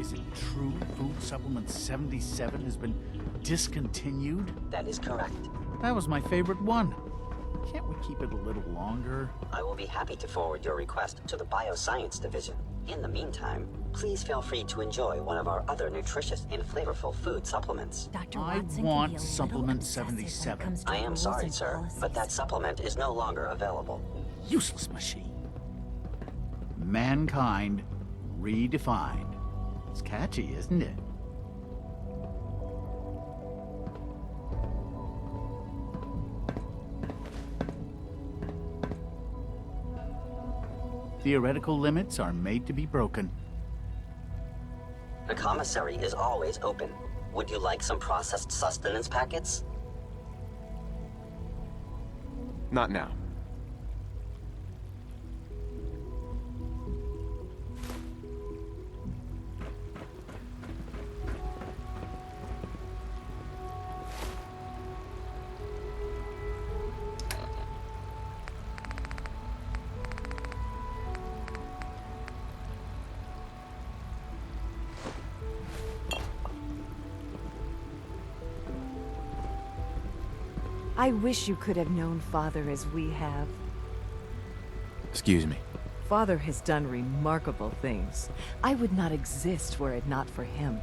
Is it true Food Supplement 77 has been discontinued? That is correct. That was my favorite one. Can't we keep it a little longer? I will be happy to forward your request to the Bioscience Division. In the meantime, please feel free to enjoy one of our other nutritious and flavorful food supplements. Dr. I Watson want can be a Supplement little obsessive when it 77. comes to I am rules sorry, and sir, but policies. that supplement is no longer available. Useless machine. Mankind redefined. It's catchy, isn't it? Theoretical limits are made to be broken. The commissary is always open. Would you like some processed sustenance packets? Not now. I wish you could have known Father as we have. Excuse me. Father has done remarkable things. I would not exist were it not for him.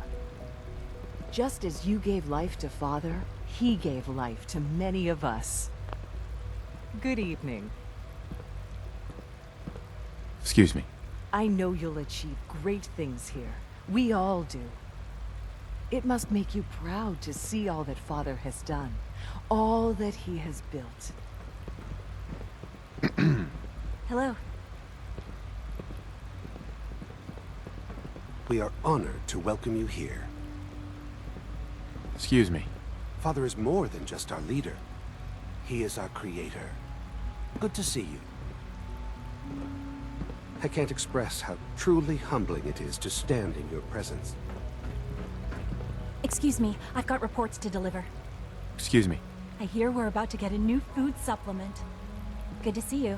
Just as you gave life to Father, he gave life to many of us. Good evening. Excuse me. I know you'll achieve great things here. We all do. It must make you proud to see all that Father has done. All that he has built. Hello. We are honored to welcome you here. Excuse me. Father is more than just our leader. He is our creator. Good to see you. I can't express how truly humbling it is to stand in your presence. Excuse me, I've got reports to deliver. Excuse me. I hear we're about to get a new food supplement. Good to see you.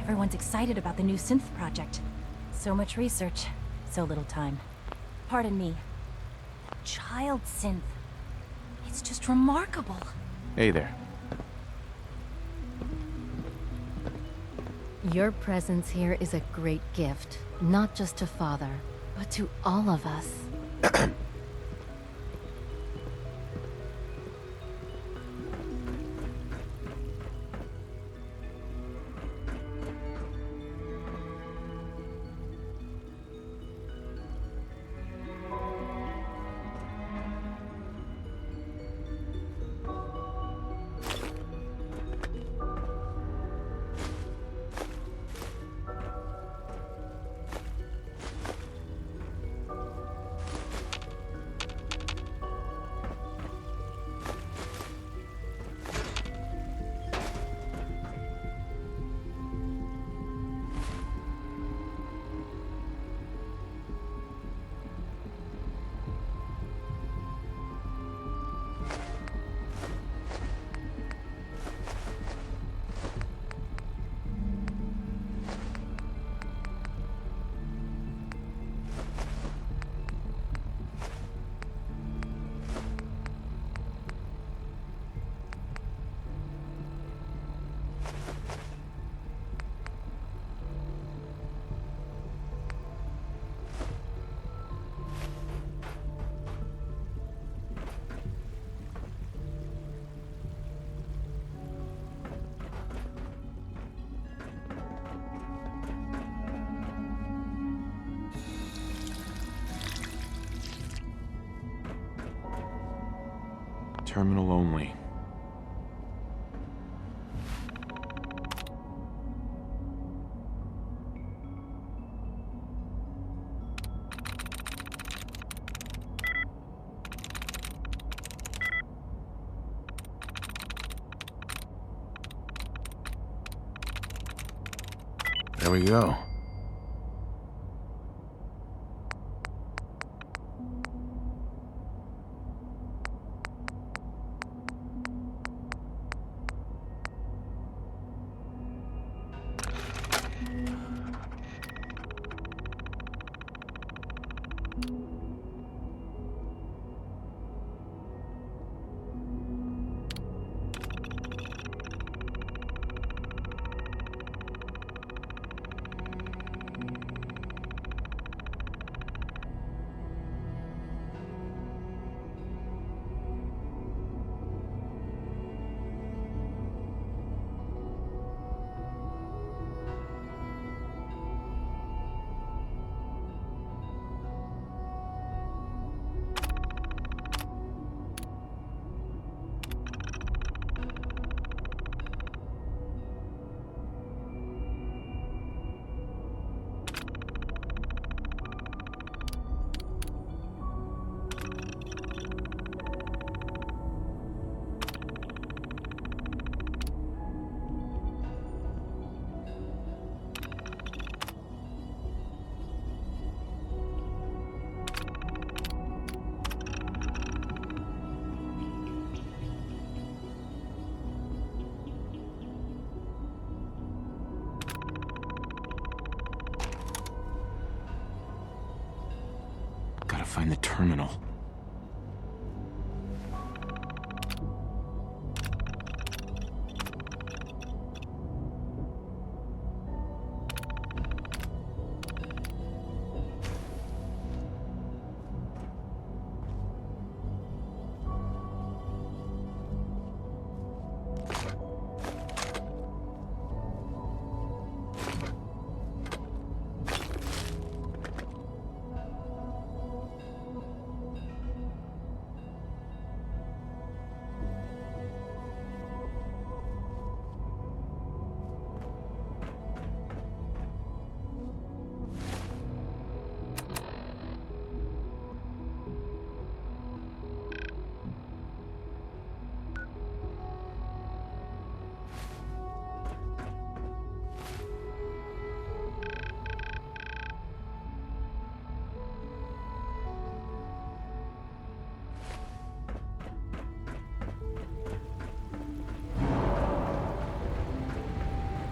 Everyone's excited about the new synth project. So much research, so little time. Pardon me. Child synth. It's just remarkable. Hey there. Your presence here is a great gift, not just to Father, but to all of us. Terminal only. There we go. Gotta find the terminal.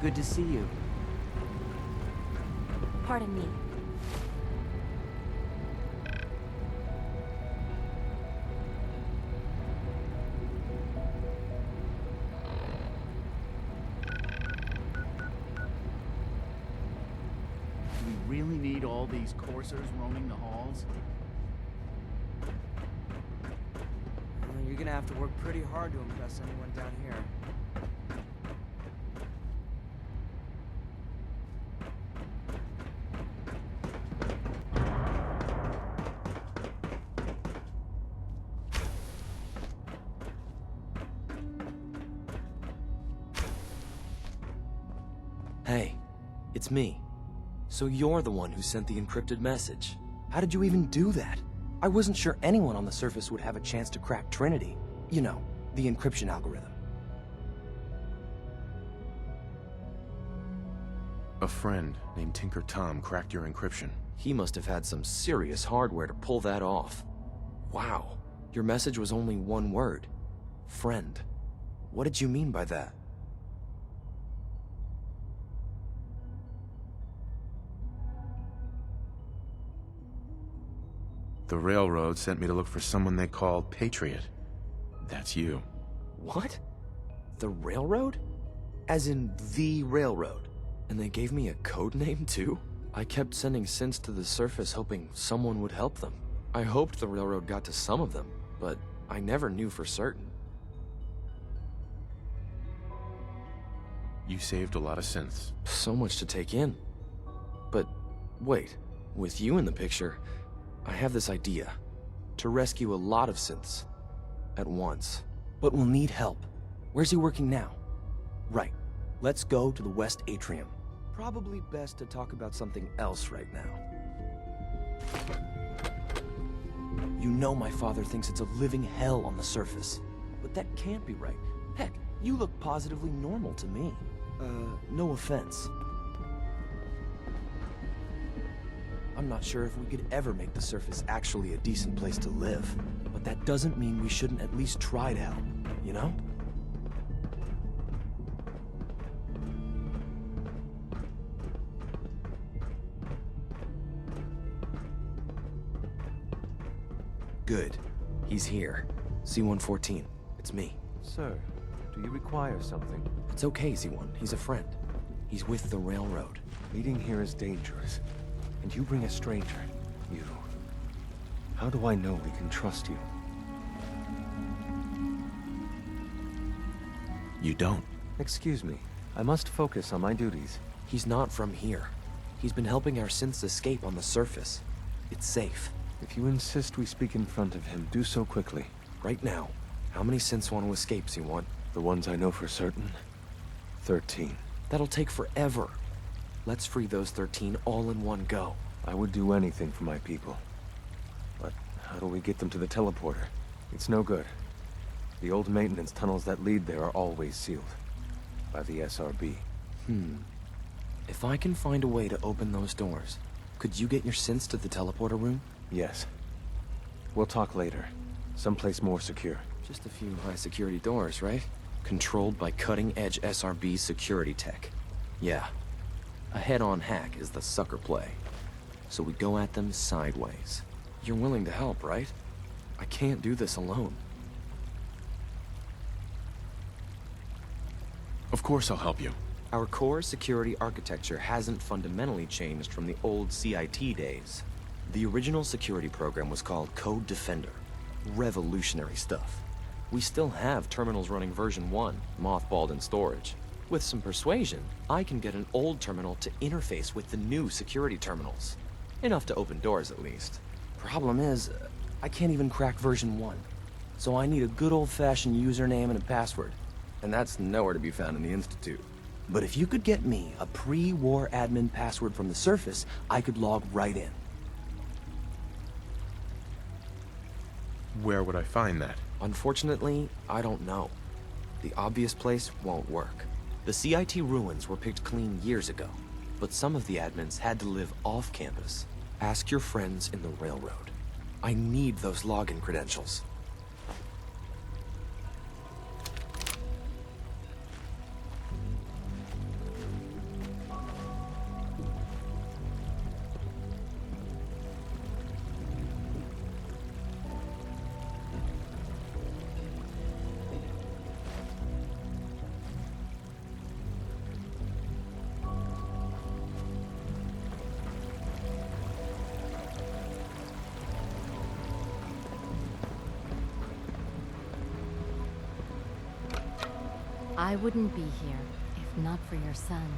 Good to see you. Pardon me. Do we really need all these coursers roaming the halls? You're gonna have to work pretty hard to impress anyone down here. Hey, it's me. So you're the one who sent the encrypted message. How did you even do that? I wasn't sure anyone on the surface would have a chance to crack Trinity. You know, the encryption algorithm. A friend named Tinker Tom cracked your encryption. He must have had some serious hardware to pull that off. Wow, your message was only one word. Friend. What did you mean by that? The railroad sent me to look for someone they called Patriot. That's you. What? The railroad? As in the railroad? And they gave me a code name too? I kept sending synths to the surface hoping someone would help them. I hoped the railroad got to some of them, but I never knew for certain. You saved a lot of synths. So much to take in. But wait, with you in the picture, I have this idea. To rescue a lot of synths. At once. but we'll need help. Where's he working now? Right. Let's go to the West Atrium. Probably best to talk about something else right now. You know my father thinks it's a living hell on the surface. But that can't be right. Heck, you look positively normal to me. No offense. I'm not sure if we could ever make the surface actually a decent place to live. But that doesn't mean we shouldn't at least try to help, you know? Good. He's here. C-114. It's me. Sir, do you require something? It's okay, Z1. He's a friend. He's with the railroad. Meeting here is dangerous. And you bring a stranger. You... How do I know we can trust you? You don't. Excuse me. I must focus on my duties. He's not from here. He's been helping our synths escape on the surface. It's safe. If you insist we speak in front of him, do so quickly. Right now, how many synths want to escape, Z1? The ones I know for certain? 13. That'll take forever. Let's free those 13 all in one go. I would do anything for my people. But how do we get them to the teleporter? It's no good. The old maintenance tunnels that lead there are always sealed. By the SRB. If I can find a way to open those doors, could you get your synths to the teleporter room? Yes. We'll talk later. Someplace more secure. Just a few high-security doors, right? Controlled by cutting-edge SRB security tech. Yeah. A head-on hack is the sucker play. So we go at them sideways. You're willing to help, right? I can't do this alone. Of course I'll help you. Our core security architecture hasn't fundamentally changed from the old CIT days. The original security program was called Code Defender. Revolutionary stuff. We still have terminals running version 1, mothballed in storage. With some persuasion, I can get an old terminal to interface with the new security terminals. Enough to open doors, at least. Problem is, I can't even crack version 1. So I need a good old-fashioned username and a password. And that's nowhere to be found in the Institute. But if you could get me a pre-war admin password from the surface, I could log right in. Where would I find that? Unfortunately, I don't know. The obvious place won't work. The CIT ruins were picked clean years ago, but some of the admins had to live off campus. Ask your friends in the railroad. I need those login credentials. I wouldn't be here if not for your son.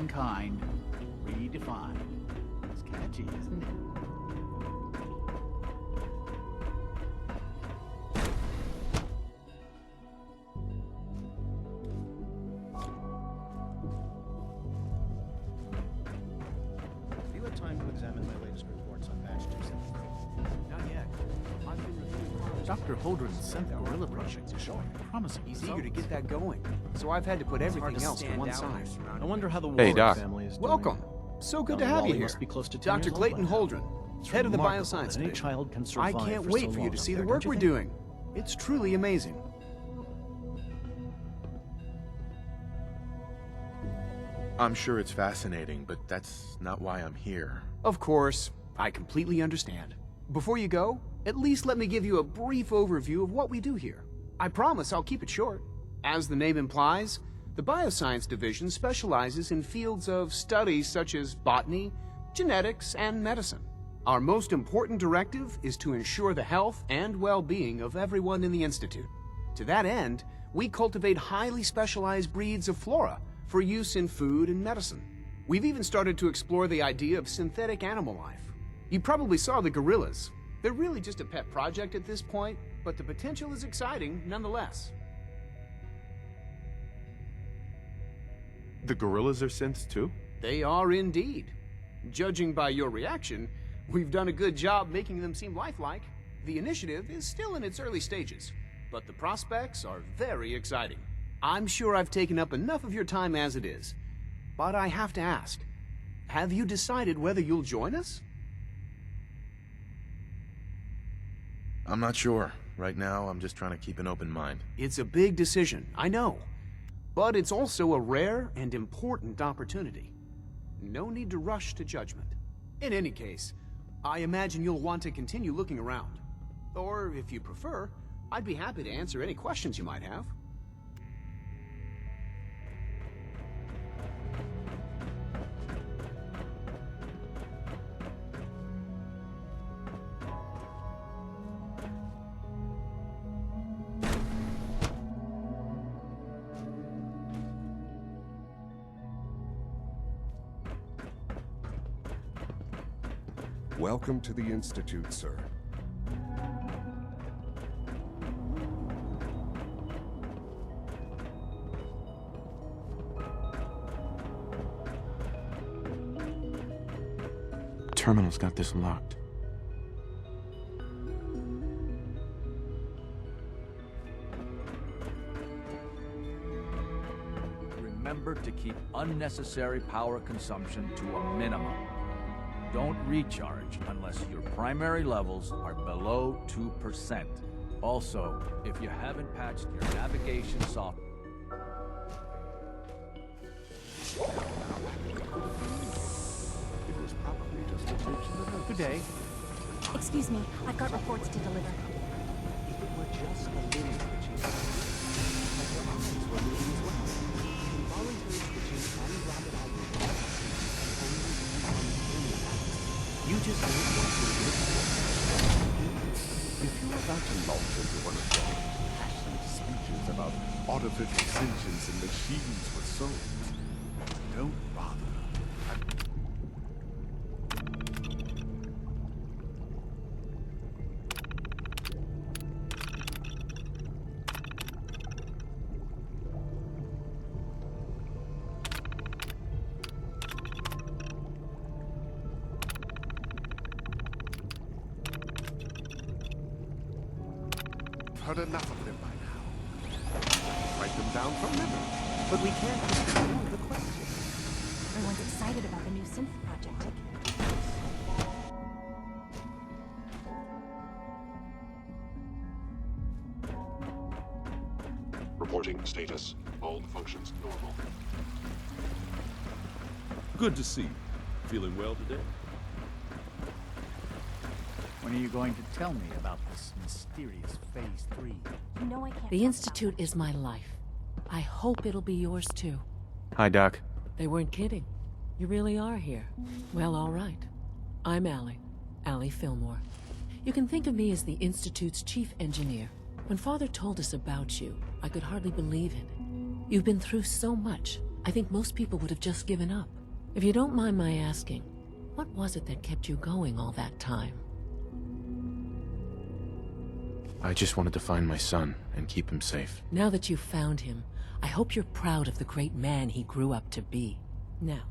mankind redefined. It's catchy, isn't it? Have you had time to examine my latest reports on Batch 273? Not yet. I've been reviewing Dr. Holdren's synth gorilla project is showing promising He's results. eager to get that going, so I've had to put everything else to one side. I wonder how the Hey, Warren Doc. family is doing. Welcome. So good to Now, have you Wally here. must be close to 10 Dr. years old Clayton by now. Holdren, It's head of the remarkable Bioscience that any Division. child can I survive can't for wait so for you long to up see the there, work don't you we're think? doing. It's truly amazing. I'm sure it's fascinating, but that's not why I'm here. Of course, I completely understand. Before you go, at least let me give you a brief overview of what we do here. I promise I'll keep it short. As the name implies, the Bioscience Division specializes in fields of study such as botany, genetics, and medicine. Our most important directive is to ensure the health and well-being of everyone in the Institute. To that end, we cultivate highly specialized breeds of flora for use in food and medicine. We've even started to explore the idea of synthetic animal life. You probably saw the gorillas. They're really just a pet project at this point, but the potential is exciting nonetheless. The gorillas are synths too? They are indeed. Judging by your reaction, we've done a good job making them seem lifelike. The initiative is still in its early stages, but the prospects are very exciting. I'm sure I've taken up enough of your time as it is, but I have to ask, have you decided whether you'll join us? I'm not sure. Right now, I'm just trying to keep an open mind. It's a big decision, I know, but it's also a rare and important opportunity. No need to rush to judgment. In any case, I imagine you'll want to continue looking around. Or, if you prefer, I'd be happy to answer any questions you might have. Welcome to the Institute, sir. Terminal's got this locked. Remember to keep unnecessary power consumption to a minimum. Don't recharge unless your primary levels are below 2%. Also, if you haven't patched your navigation software, Good day. Excuse me, I've got reports to deliver. If it were just a little twitching, like your eyes were moving as well. Involuntary twitching and rapid eye movement You just did what you were If you're about to launch into one of your passionate speeches about artificial sentience and machines with souls, don't bother. Heard enough of them by now. Write them down from memory. but we can't just ignore the question. Everyone's excited about the new synth project. Reporting status. All functions normal. Good to see you. Feeling well today? When are you going to tell me about this mysterious Phase 3? You know I can't. The Institute is my life. I hope it'll be yours too. Hi, Doc. They weren't kidding. You really are here. Well, all right. I'm Allie Fillmore. You can think of me as the Institute's chief engineer. When Father told us about you, I could hardly believe it. You've been through so much, I think most people would have just given up. If you don't mind my asking, what was it that kept you going all that time? I just wanted to find my son and keep him safe. Now that you've found him, I hope you're proud of the great man he grew up to be. Now,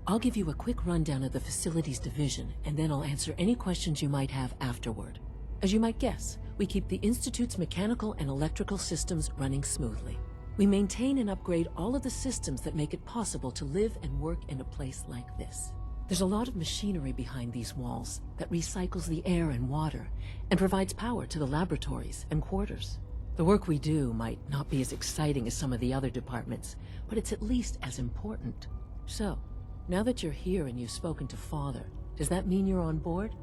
I'll give you a quick rundown of the Facilities Division, and then I'll answer any questions you might have afterward. As you might guess, we keep the Institute's mechanical and electrical systems running smoothly. We maintain and upgrade all of the systems that make it possible to live and work in a place like this. There's a lot of machinery behind these walls that recycles the air and water and provides power to the laboratories and quarters. The work we do might not be as exciting as some of the other departments, but it's at least as important. So, now that you're here and you've spoken to Father, does that mean you're on board?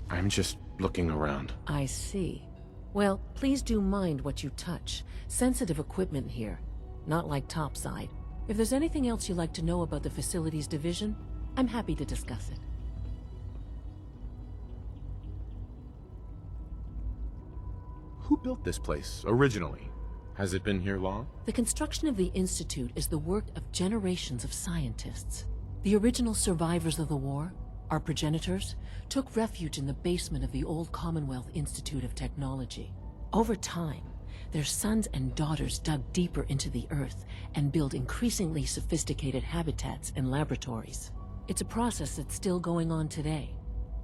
I'm just looking around. I see. Well, please do mind what you touch. Sensitive equipment here, not like topside. If there's anything else you'd like to know about the Facilities Division, I'm happy to discuss it. Who built this place, originally? Has it been here long? The construction of the Institute is the work of generations of scientists. The original survivors of the war, our progenitors, took refuge in the basement of the old Commonwealth Institute of Technology. Over time, their sons and daughters dug deeper into the earth and built increasingly sophisticated habitats and laboratories. It's a process that's still going on today.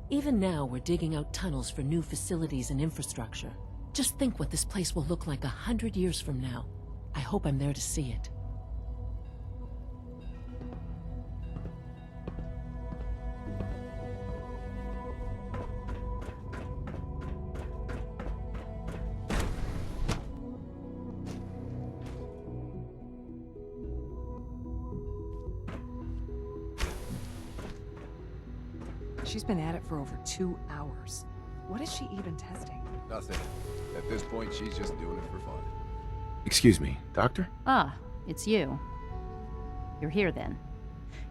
Even now, we're digging out tunnels for new facilities and infrastructure. Just think what this place will look like 100 years from now. I hope I'm there to see it. She's been at it for over 2 hours. What is she even testing? Nothing. At this point, she's just doing it for fun. Excuse me, Doctor? Ah, it's you. You're here then.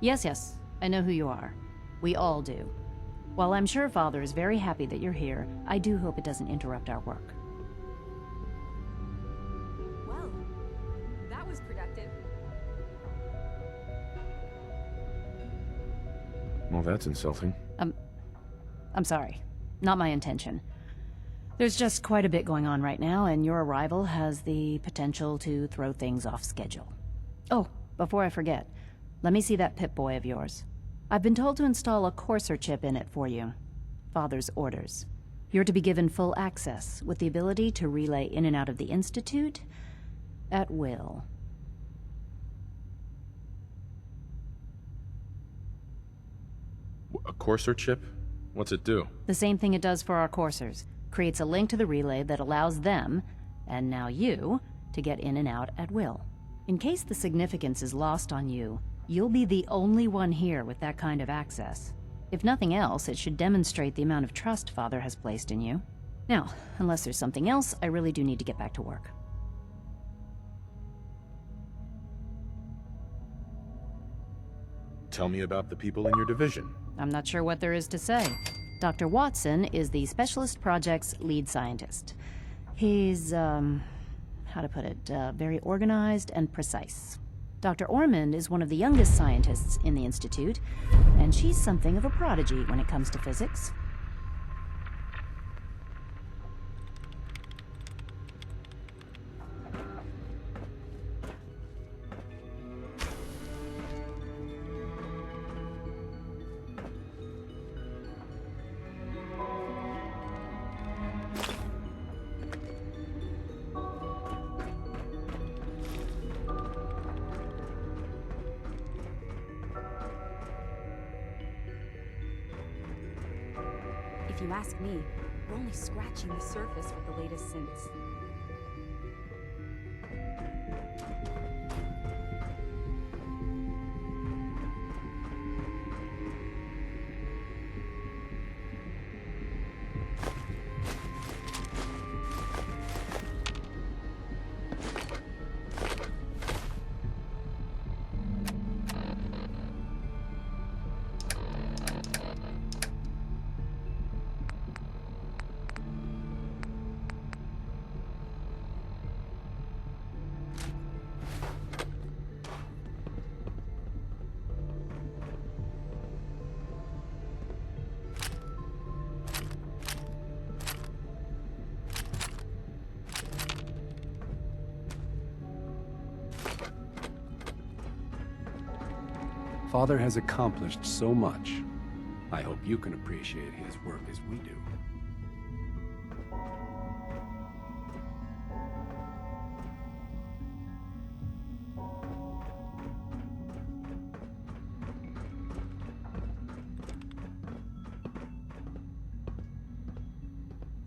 Yes, I know who you are. We all do. While I'm sure Father is very happy that you're here, I do hope it doesn't interrupt our work. Well, that was productive. Well, that's insulting. I'm sorry. Not my intention. There's just quite a bit going on right now, and your arrival has the potential to throw things off schedule. Oh, before I forget, let me see that Pip-Boy of yours. I've been told to install a Courser chip in it for you. Father's orders. You're to be given full access, with the ability to relay in and out of the Institute at will. A Courser chip? What's it do? The same thing it does for our coursers. Creates a link to the relay that allows them, and now you, to get in and out at will. In case the significance is lost on you, you'll be the only one here with that kind of access. If nothing else, it should demonstrate the amount of trust Father has placed in you. Now, unless there's something else, I really do need to get back to work. Tell me about the people in your division. I'm not sure what there is to say. Dr. Watson is the Specialist Project's lead scientist. He's, how to put it, very organized and precise. Dr. Ormond is one of the youngest scientists in the Institute, and she's something of a prodigy when it comes to physics. If you ask me, we're only scratching the surface with the latest synths. Father has accomplished so much. I hope you can appreciate his work as we do.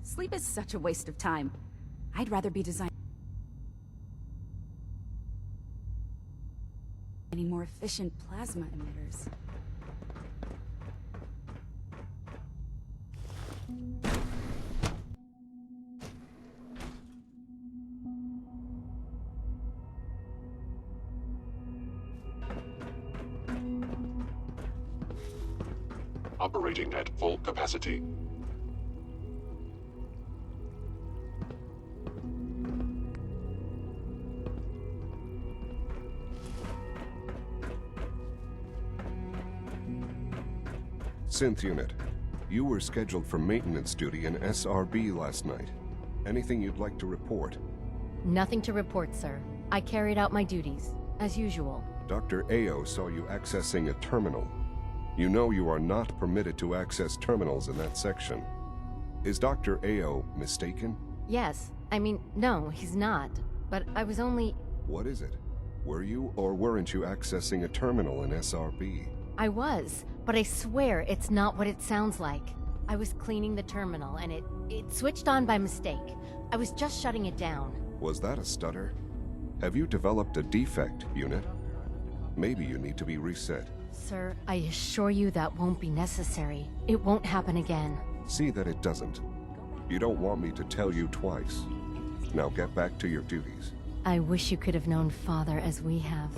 Sleep is such a waste of time. I'd rather be designing more efficient plasma emitters. Operating at full capacity. Synth unit, you were scheduled for maintenance duty in SRB last night. Anything you'd like to report? Nothing to report, sir. I carried out my duties, as usual. Dr. Ao saw you accessing a terminal. You know you are not permitted to access terminals in that section. Is Dr. Ao mistaken? Yes. I mean, no, he's not. But I was only... What is it? Were you or weren't you accessing a terminal in SRB? I was, but I swear it's not what it sounds like. I was cleaning the terminal and it switched on by mistake. I was just shutting it down. Was that a stutter? Have you developed a defect, unit? Maybe you need to be reset. Sir, I assure you that won't be necessary. It won't happen again. See that it doesn't. You don't want me to tell you twice. Now get back to your duties. I wish you could have known Father as we have.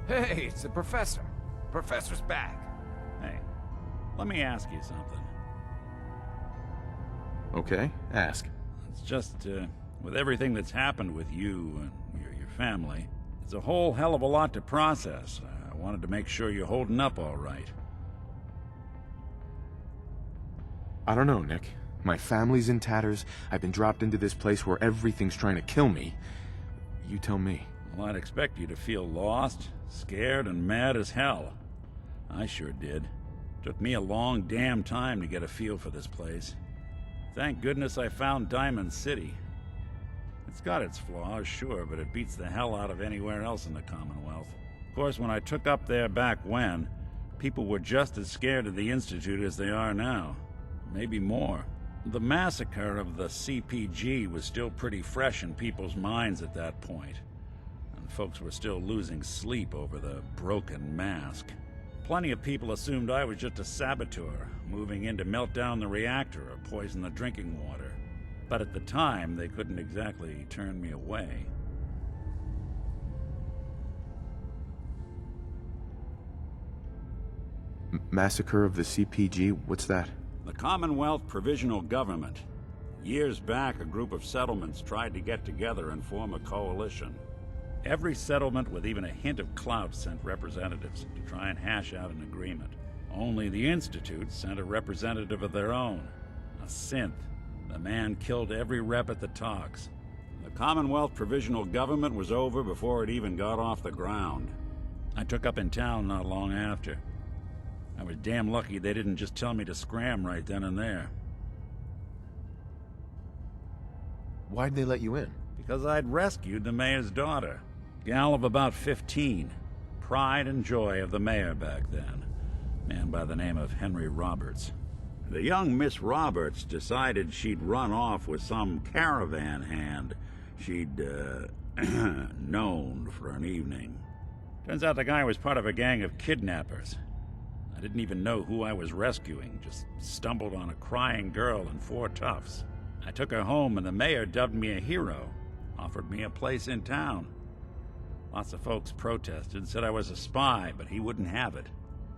Hey, it's the professor. Professor's back. Hey, let me ask you something. Okay, ask. It's just, with everything that's happened with you and your family, it's a whole hell of a lot to process. I wanted to make sure you're holding up all right. I don't know, Nick. My family's in tatters. I've been dropped into this place where everything's trying to kill me. You tell me. Well, I'd expect you to feel lost, scared, and mad as hell. I sure did. Took me a long damn time to get a feel for this place. Thank goodness I found Diamond City. It's got its flaws, sure, but it beats the hell out of anywhere else in the Commonwealth. Of course, when I took up there back when, people were just as scared of the Institute as they are now. Maybe more. The massacre of the CPG was still pretty fresh in people's minds at that point. Folks were still losing sleep over the broken mask. Plenty of people assumed I was just a saboteur, moving in to melt down the reactor or poison the drinking water. But at the time, they couldn't exactly turn me away. Massacre of the CPG? What's that? The Commonwealth Provisional Government. Years back, a group of settlements tried to get together and form a coalition. Every settlement with even a hint of clout sent representatives to try and hash out an agreement. Only the Institute sent a representative of their own, a synth. The man killed every rep at the talks. The Commonwealth Provisional Government was over before it even got off the ground. I took up in town not long after. I was damn lucky they didn't just tell me to scram right then and there. Why'd they let you in? Because I'd rescued the mayor's daughter. Gal of about 15. Pride and joy of the mayor back then. Man by the name of Henry Roberts. The young Miss Roberts decided she'd run off with some caravan hand she'd, known for an evening. Turns out the guy was part of a gang of kidnappers. I didn't even know who I was rescuing, just stumbled on a crying girl and 4 toughs. I took her home and the mayor dubbed me a hero, offered me a place in town. Lots of folks protested, said I was a spy, but he wouldn't have it.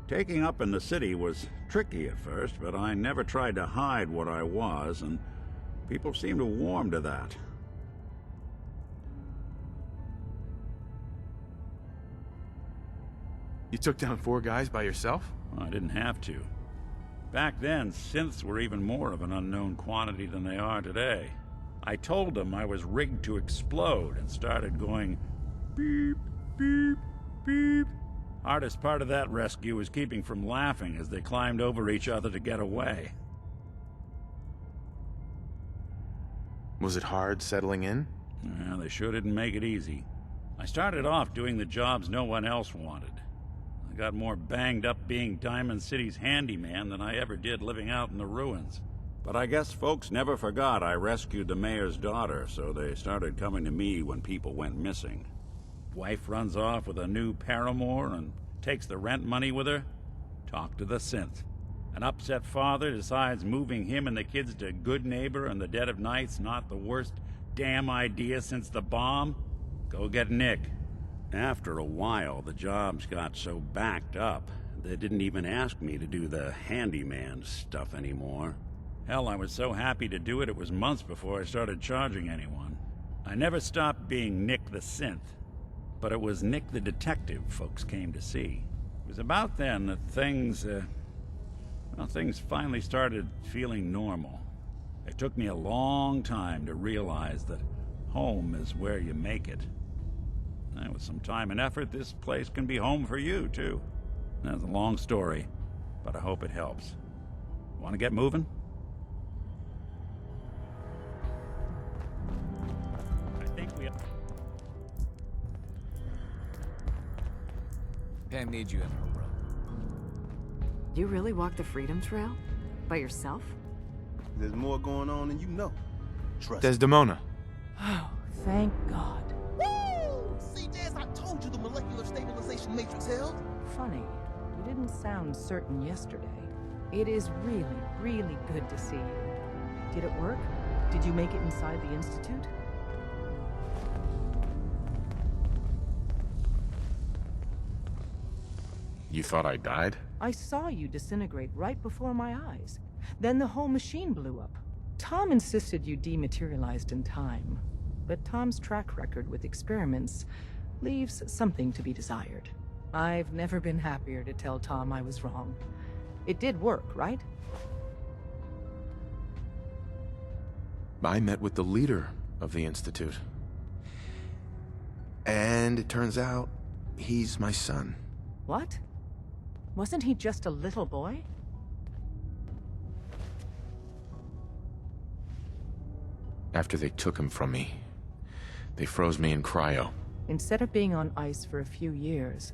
Taking up in the city was tricky at first, but I never tried to hide what I was, and people seemed to warm to that. You took down 4 guys by yourself? Well, I didn't have to. Back then, synths were even more of an unknown quantity than they are today. I told them I was rigged to explode and started going beep, beep, beep. Hardest part of that rescue was keeping from laughing as they climbed over each other to get away. Was it hard settling in? Well, they sure didn't make it easy. I started off doing the jobs no one else wanted. I got more banged up being Diamond City's handyman than I ever did living out in the ruins. But I guess folks never forgot I rescued the mayor's daughter, so they started coming to me when people went missing. Wife runs off with a new paramour and takes the rent money with her. Talk to the synth. An upset father decides moving him and the kids to Good Neighbor in the dead of night's not the worst damn idea since the bomb. Go get Nick. After a while, the jobs got so backed up, they didn't even ask me to do the handyman stuff anymore. Hell, I was so happy to do it, it was months before I started charging anyone. I never stopped being Nick the Synth, but it was Nick the Detective folks came to see. It was about then that things finally started feeling normal. It took me a long time to realize that home is where you make it. And with some time and effort, this place can be home for you, too. That's a long story, but I hope it helps. Want to get moving? I think we... Pam needs you in her room. You really walked the Freedom Trail? By yourself? There's more going on than you know. Trust Desdemona. Oh, thank God. See, Jazz, I told you the molecular stabilization matrix held. Funny. You didn't sound certain yesterday. It is really, really good to see you. Did it work? Did you make it inside the Institute? You thought I died? I saw you disintegrate right before my eyes. Then the whole machine blew up. Tom insisted you dematerialized in time. But Tom's track record with experiments leaves something to be desired. I've never been happier to tell Tom I was wrong. It did work, right? I met with the leader of the Institute. And it turns out, he's my son. What? Wasn't he just a little boy? After they took him from me, they froze me in cryo. Instead of being on ice for a few years,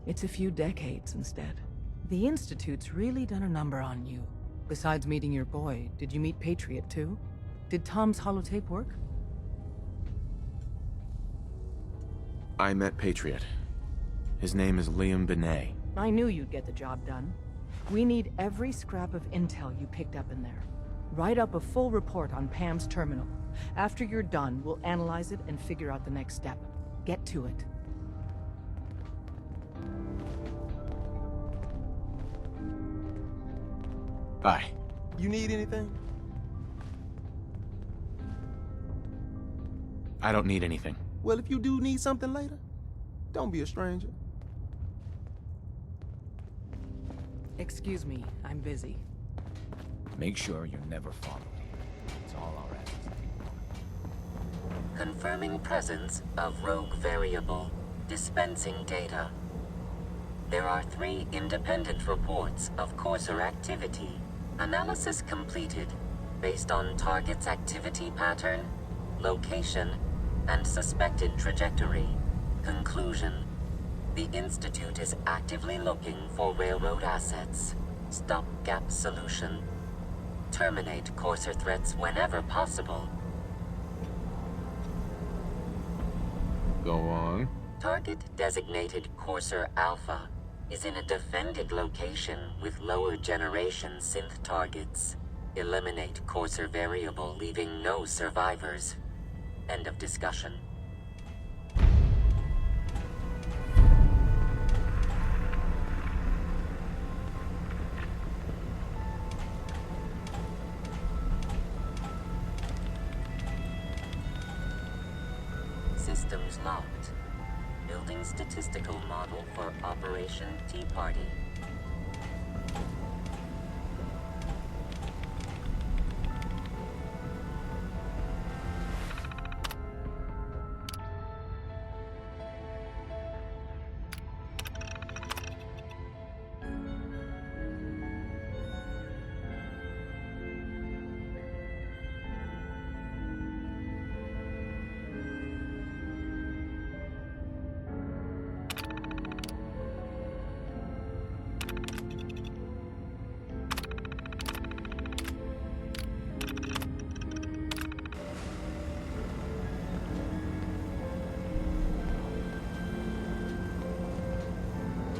it's a few decades instead. The Institute's really done a number on you. Besides meeting your boy, did you meet Patriot too? Did Tom's holotape work? I met Patriot. His name is Liam Benet. I knew you'd get the job done. We need every scrap of intel you picked up in there. Write up a full report on Pam's terminal. After you're done, we'll analyze it and figure out the next step. Get to it. Bye. You need anything? I don't need anything. Well, if you do need something later, don't be a stranger. Excuse me, I'm busy. Make sure you're never followed. It's all our asses. Confirming presence of rogue variable. Dispensing data. There are 3 independent reports of Courser activity. Analysis completed based on target's activity pattern, location, and suspected trajectory. Conclusion. The Institute is actively looking for railroad assets. Stopgap solution. Terminate Courser threats whenever possible. Go on. Target designated Courser Alpha is in a defended location with lower generation synth targets. Eliminate Courser variable, leaving no survivors. End of discussion. Systems locked. Building statistical model for Operation Tea Party.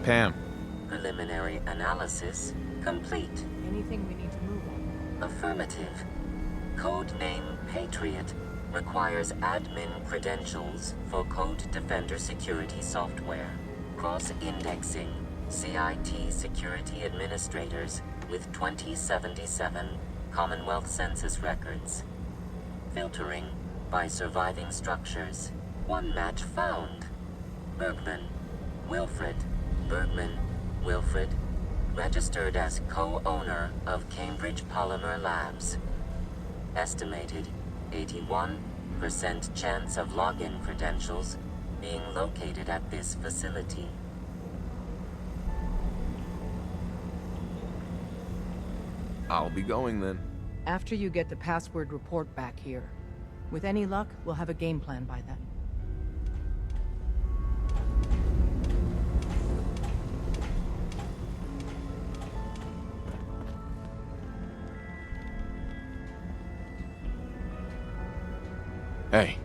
Pam. Preliminary analysis complete. Anything we need to move on? Affirmative. Codename Patriot requires admin credentials for Code Defender security software. Cross-indexing CIT security administrators with 2077 Commonwealth Census records. Filtering by surviving structures. One match found. Bergman, Wilfred. Bergman, Wilfred, registered as co-owner of Cambridge Polymer Labs. Estimated 81% chance of login credentials being located at this facility. I'll be going then. After you get the password report back here. With any luck, we'll have a game plan by then. Hey,